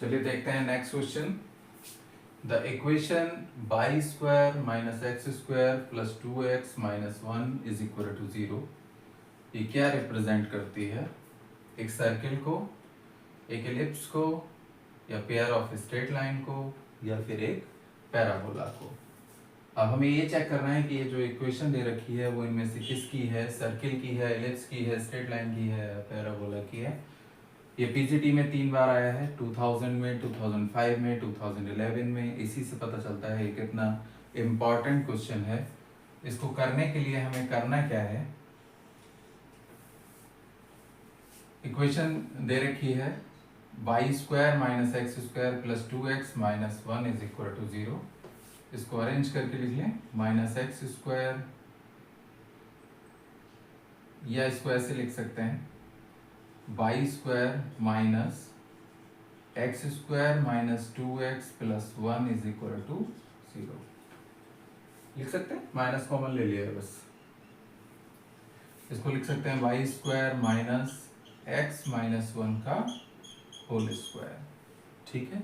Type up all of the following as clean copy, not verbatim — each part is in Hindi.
चलिए देखते हैं next question. The equation by square minus x square plus 2x minus 1 is equal to 0 ये क्या रिप्रेजेंट करती है? एक सर्किल को, एक एलिप्स को, या पेयर ऑफ स्ट्रेट लाइन को, या फिर एक पैराबोला को। अब हमें ये चेक करना है कि ये जो इक्वेशन दे रखी है वो इनमें से किसकी है, सर्किल की है, एलिप्स की है, स्ट्रेट लाइन की है, पैराबोला की है। ये पीजीटी में 3 बार आया है, 2000 में, 2005 में, 2011 में। इसी से पता चलता है ये कितना इम्पॉर्टेंट क्वेश्चन है। इसको करने के लिए हमें करना क्या है, इक्वेशन दे रखी है by square minus x square plus 2x minus 1 is equal to 0। इसको अरेंज करके लिख लें, माइनस एक्स स्क्वायर, या इसको ऐसे लिख सकते हैं by square minus x square minus 2x plus 1 is equal to 0 लिख सकते हैं। माइनस कॉमन ले लिया है बस। इसको लिख सकते हैं by square minus x minus 1 का होल स्क्वायर। ठीक है,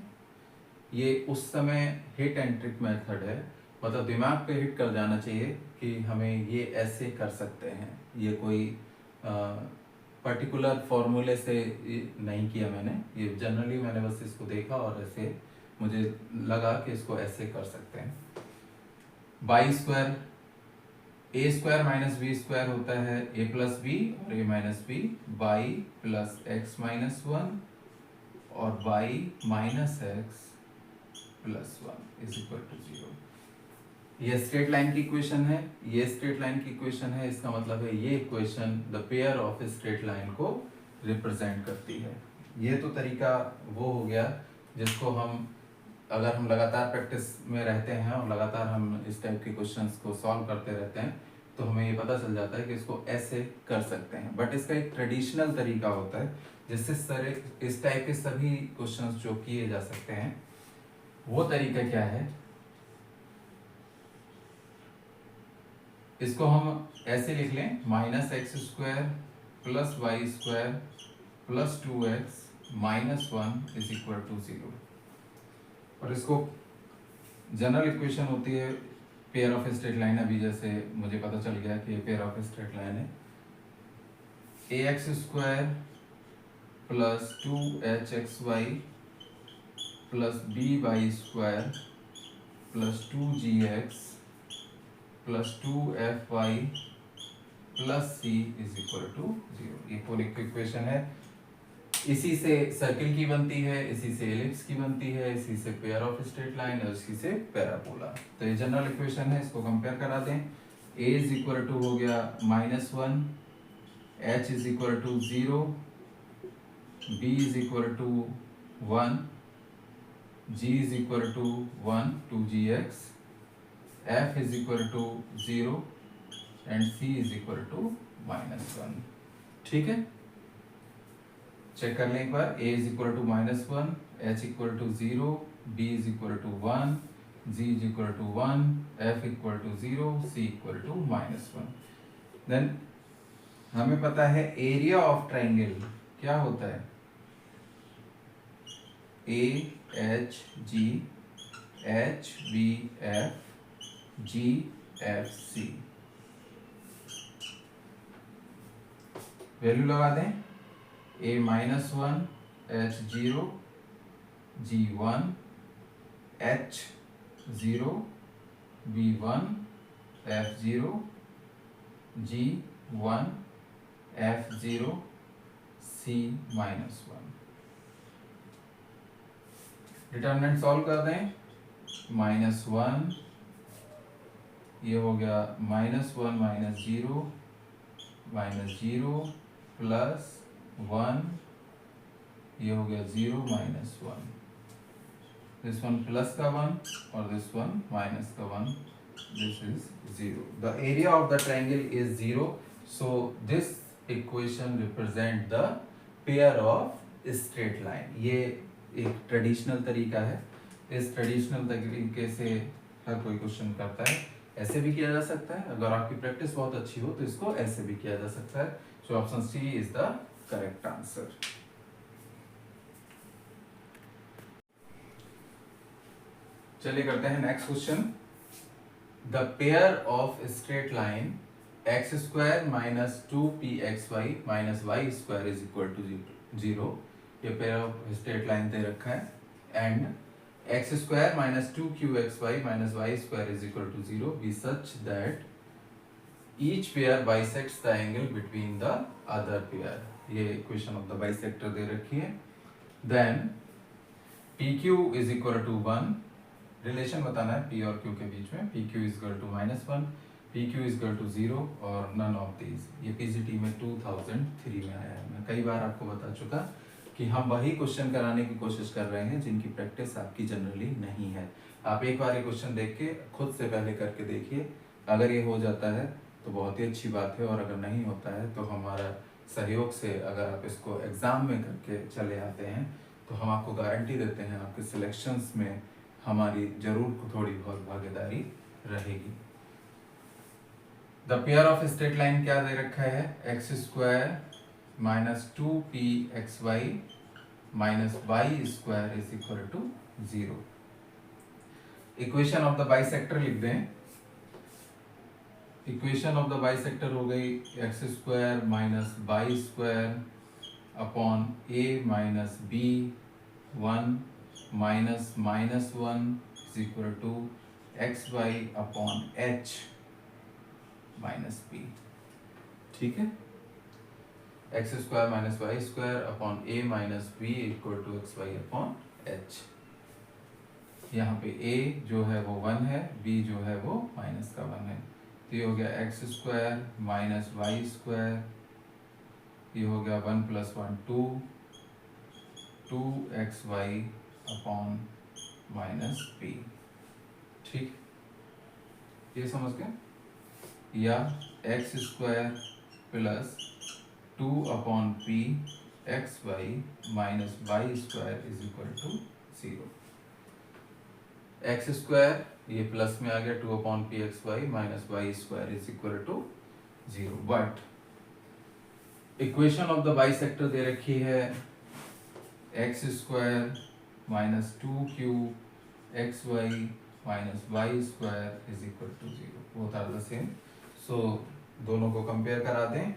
ये उस समय हिट एंड ट्रिक मेथड है, मतलब दिमाग पे हिट कर जाना चाहिए कि हमें ये ऐसे कर सकते हैं। ये कोई पर्टिकुलर फॉर्मूले से नहीं किया मैंने, ये जनरली मैंने बस इसको देखा और ऐसे मुझे लगा कि इसको ऐसे कर सकते हैं। By square A square minus B square होता है ए प्लस बी और A minus B, y plus x minus 1 और y minus x plus 1 is equal to 0। ये स्ट्रेट लाइन की इक्वेशन है, ये स्ट्रेट लाइन की इक्वेशन है। इसका मतलब है ये equation the pair of straight line को रिप्रेजेंट करती है। ये तो तरीका वो हो गया जिसको हम, अगर हम लगातार प्रैक्टिस में रहते हैं और लगातार हम इस टाइप के क्वेश्चंस को सॉल्व करते रहते हैं तो हमें ये पता चल जाता है कि इसको ऐसे कर सकते हैं। बट इसका एक ट्रेडिशनल तरीका होता है जिससे सर इस टाइप के सभी क्वेश्चंस जो किए जा सकते हैं, वो तरीका क्या है, इसको हम ऐसे लिख लें minus x square plus y square plus 2x minus 1 is equal to 0। और इसको जनरल इक्वेशन होती है पेयर ऑफ स्ट्रेट लाइन। अभी जैसे मुझे पता चल गया कि ये पेयर ऑफ स्ट्रेट लाइन है, A x square plus 2hxy plus B y square plus 2gx plus 2fy plus c is equal to 0। ये पूरी इक्वेशन है। इसी से सर्किल की बनती है, इसी से एलिप्स की बनती है, इसी से पेयर ऑफ स्ट्रेट लाइन और इसी से पैराबोला। तो ये जनरल इक्वेशन है, इसको कंपेयर करा दें। a इज इक्वल टू हो गया -1, h is equal to 0, b is equal to 1, g is equal to 1 2gx, f is equal to 0 and c is equal to -1। ठीक है, चेक कर लें एक बार। a is equal to -1, h equal to 0, b is equal to 1, g is equal to 1, f equal to 0, c equal to -1। Then हमें पता है एरिया ऑफ ट्राइंगल क्या होता है, a h g h b f g f c। Value लगा दें, a -1 h 0 g 1 h 0 b 1 f 0 g 1 f 0 c -1। Determinant solve कर दें, -1 ये हो गया -1 -0 -0 प्लस 1 ये हो गया 0 -1, दिस वन प्लस का 1 और दिस वन माइनस का 1, this is 0। The area of the triangle is 0, so this equation represent the pair of straight line. ये एक ट्रेडिशनल तरीका है। इस ट्रेडिशनल तरीके से हर कोई क्वेश्चन करता है। ऐसे भी किया जा सकता है, अगर आपकी प्रैक्टिस बहुत अच्छी हो तो इसको ऐसे भी किया जा सकता है। So option C is the correct answer. चलिए करते हैं next question. The pair of straight line x square minus 2pxy minus y square is equal to 0। ये पेयर ऑफ स्ट्रेट लाइन दे रखा है and x square minus 2qxy minus y square is equal to 0 be such that each pair bisects the angle between the other pair. ये इक्वेशन ऑफ द बाइसेक्टर दे रखी है। Then PQ is equal to 1, relation बताना है P और Q के बीच में। PQ is equal to -1, PQ is equal to 0 और नन ऑफ दीज। ये PGT में 2003 में आया है। मैं कई बार आपको बता चुका कि हम वही क्वेश्चन कराने की कोशिश कर रहे हैं जिनकी प्रैक्टिस आपकी जनरली नहीं है। आप एक बार ये क्वेश्चन देख के खुद से पहले करके देखिए, अगर ये हो जाता है तो बहुत ही अच्छी बात है, और अगर नहीं होता है तो हमारा सहयोग से अगर आप इसको एग्जाम में करके चले आते हैं तो हम आपको गारंटी देते हैं आपके सिलेक्शंस में हमारी जरूर थोड़ी बहुत भागीदारी रहेगी। The pair of straight line क्या दे रखा है, x square minus 2pxy minus y square is equal to 0। Equation of the bisector लिख दें। इक्वेशन ऑफ द बाइसेक्टर हो गई x square minus y square upon a minus b 1 minus minus 1 is equal to x y upon h minus b। ठीक है, x square minus y square upon a minus b equal to x y upon h। यहाँ पे a जो है वो 1 है, b जो है वो माइनस का 1 है। तो ये हो गया x square minus y square, ये हो गया 1 plus 1 2xy upon minus p। ठीक, ये समझ गए? या x square plus 2 upon p x y minus y square is equal to 0। X square ये प्लस में आ गया 2 upon P x y minus y square is equal to 0। But equation of the bisector दे रखी है x square minus 2q x y minus y square is equal to 0। Both are the same. So दोनों को कंपेयर करा दें।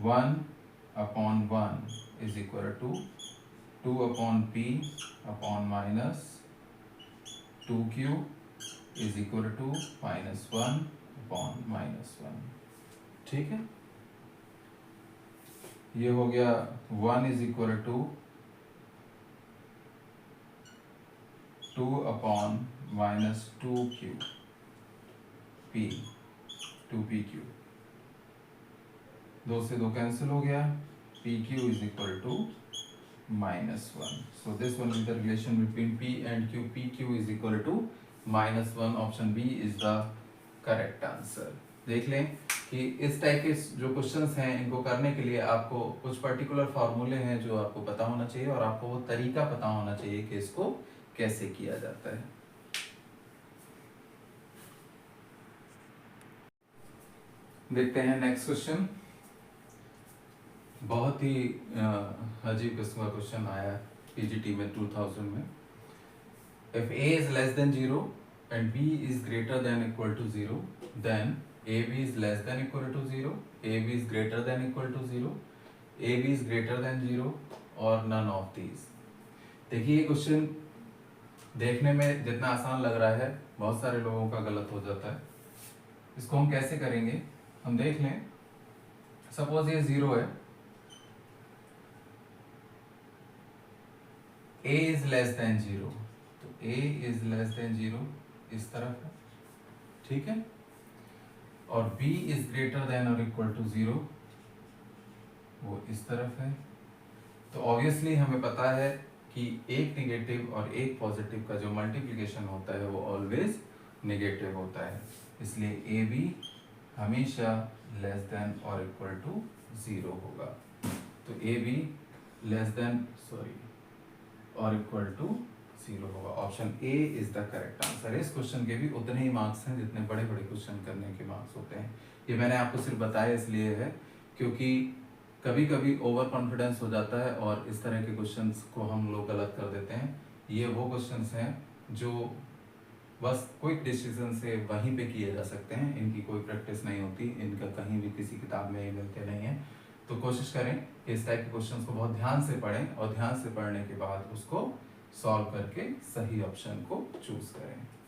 1 upon 1 is equal to 2 upon p upon minus 2q is equal to minus 1 upon minus 1। ठीक है, ये हो गया 1 is equal to 2 upon minus 2q p 2pq, 2 से 2 कैंसिल हो गया, pq is equal to -1। So this one is the relation between p and q. pq is equal to -1. Option B is the correct answer. देख लें कि इस टाइप के जो क्वेश्चंस हैं इनको करने के लिए आपको कुछ पर्टिकुलर फार्मूले हैं जो आपको पता होना चाहिए, और आपको वो तरीका पता होना चाहिए कि इसको कैसे किया जाता है। देखते हैं नेक्स्ट क्वेश्चन। बहुत ही अजीब किस्म का क्वेश्चन आया पीजीटी में 2000 में। If a is less than 0 and b is greater than equal to 0, then ab is less than equal to 0, ab is greater than equal to 0, ab is greater than 0 और none of these। देखिए ये क्वेश्चन देखने में जितना आसान लग रहा है बहुत सारे लोगों का गलत हो जाता है। इसको हम कैसे करेंगे, हम देख लें। सपोज ये 0 है, a is less than 0, तो a is less than 0 इस तरफ है, ठीक है, और b is greater than or equal to 0 वो इस तरफ है। तो ऑब्वियसली हमें पता है कि एक नेगेटिव और एक पॉजिटिव का जो मल्टीप्लिकेशन होता है वो ऑलवेज नेगेटिव होता है, इसलिए ए बी हमेशा लेस देन और इक्वल टू 0 होगा। तो ए बी लेस देन और इक्वल टू 0 होगा। Option A is the correct answer. इस क्वेश्चन के भी उतने ही मार्क्स हैं जितने बड़े बड़े क्वेश्चन करने के मार्क्स होते हैं। ये मैंने आपको सिर्फ बताया इसलिए है क्योंकि कभी कभी ओवर कॉन्फिडेंस हो जाता है और इस तरह के क्वेश्चंस को हम लोग गलत कर देते हैं। ये वो क्वेश्चंस हैं जो बस क्विक डिसीजन से वहीं पे किए जा सकते हैं, इनकी कोई प्रैक्टिस नहीं होती, इनका कहीं भी किसी किताब में मिलते नहीं हैं। तो कोशिश करें कि इस टाइप के क्वेश्चंस को बहुत ध्यान से पढ़ें और ध्यान से पढ़ने के बाद उसको सॉल्व करके सही ऑप्शन को चूज करें।